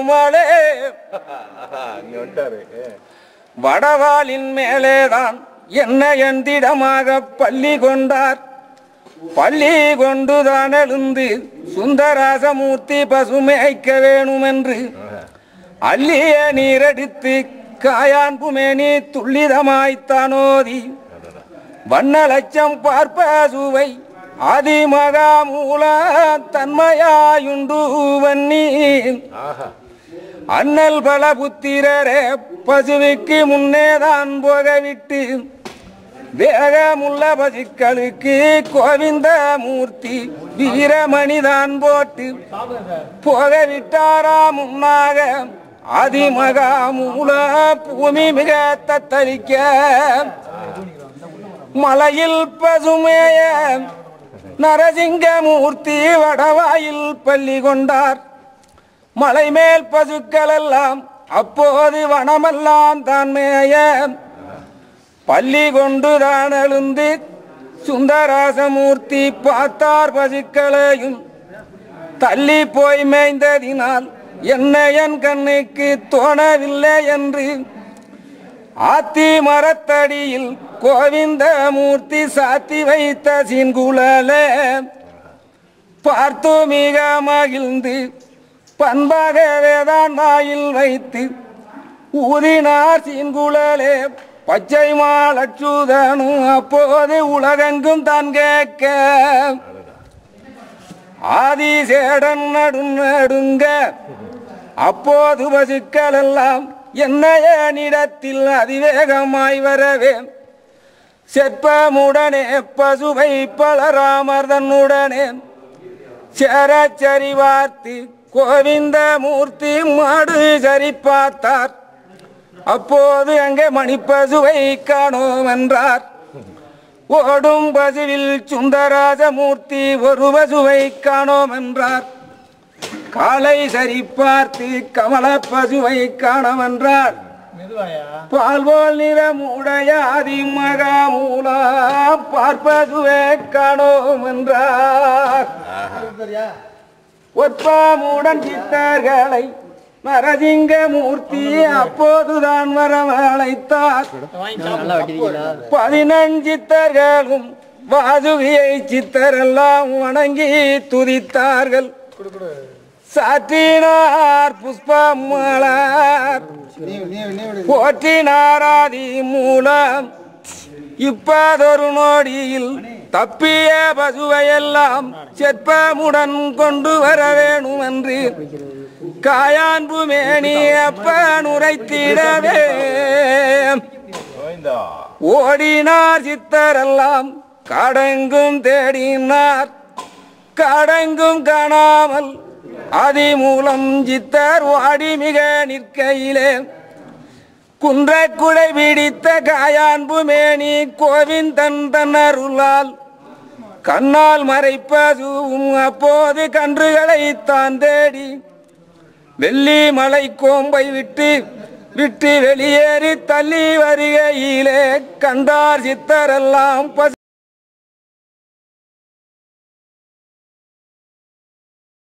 பெருமாளே வடவாளின் மேலேதான் என்ன எந்திடமாக பள்ளி கொண்டார். பள்ளி கொண்டுதான் எழுந்து சுந்தராசமூர்த்தி பசுமேய்க்க வேணுமென்று அள்ளிய நீரெடுத்து காயான்புமேனி துள்ளிதமாய்த்தானோதி வண்ண லட்சம் பார்ப்பசுவை ஆதிமகா மூல தன்மையாயுண்டு வன்னி அண்ணல் பல புத்திரரே பசுவுக்கு முன்னேதான் போகவிட்டு வேகமுள்ள பசுக்களுக்கு கோவிந்த மூர்த்தி வீரமணிதான் போட்டு போகவிட்டாராம் முன்னாக ஆதிமகா மூல பூமி மிக தத்தளிக்க மலையில் பசுமேய நரசிங்கமூர்த்தி வடவாயில் பள்ளி கொண்டார். மலை மேல் பசுக்கள் எல்லாம் அப்போது வனமெல்லாம் தான் மேய பள்ளி கொண்டுதான் எழுந்து சுந்தராசமூர்த்தி பார்த்தார் பசுக்களையும் தள்ளி போய் மேய்ந்ததினால் என்ன என் கண்ணுக்கு தோணவில்லை என்று ஆத்தி மரத்தடியில் கோவிந்த மூர்த்தி சாத்தி வைத்த சீன்குழலே பார்த்து மிக மகிழ்ந்து பண்பாகவேதான் வாயில் வைத்து ஊதினார் சீன்குழலே பச்சை மாலட்சுதனும் அப்போது உலகெங்கும் தான் கேட்க ஆதிசேடன் நடுங்க அப்போது பசுக்கள் எல்லாம் என்னையனிடத்தில் அதிவேகமாய் வரவே செப்பமுடனே பசுவை பலராமர் தன்னுடனே சேரச்சரி வார்த்து கோவிந்த மூர்த்தி மாடு சரி பார்த்தார். அப்போது அங்கே மணிப்பசுவை காணோம் என்றார். ஓடும் பசுவில் சுந்தராசமூர்த்தி ஒரு பசுவை காணோம் என்றார். காலை சரி பார்த்து கமல பசுவை காணோம் என்றார். பால்போல் நிறமுடைய அதிமகா மூலா பார்ப்பதுவே காணோம் என்றார். ஒற்பாமுடன் சித்தர்களை நரசிங்கமூர்த்தி அப்போதுதான் வரவழைத்தார். 15 சித்தர்களும் வாசுகியை சித்தரெல்லாம் வணங்கி துதித்தார்கள். சாற்றினார் புஷ்பமலர் போற்றினார் ஆதி மூலம். இப்பதொரு நொடியில் தப்பிய பசுவையெல்லாம் செப்பமுடன் கொண்டு வர வேணும் என்று காயான்பு மேனி அப்பன் உரைத்திடவே ஓடினார் சித்தரெல்லாம் கடங்கும் தேடினார். கடங்கும் காணாமல் அதிமூலம் சித்தர் வாடி மிக நிற்கையிலே குன்றை பிடித்த காயான்பு மேனி கோவிந்தன் தன்னருளால் கண்ணால் மறைப்பதும் அப்போது கன்றுகளை தான் தேடி வெள்ளி மலை கோம்பை விட்டு வெளியேறி தள்ளி வருகையிலே கண்டார் சித்தரெல்லாம்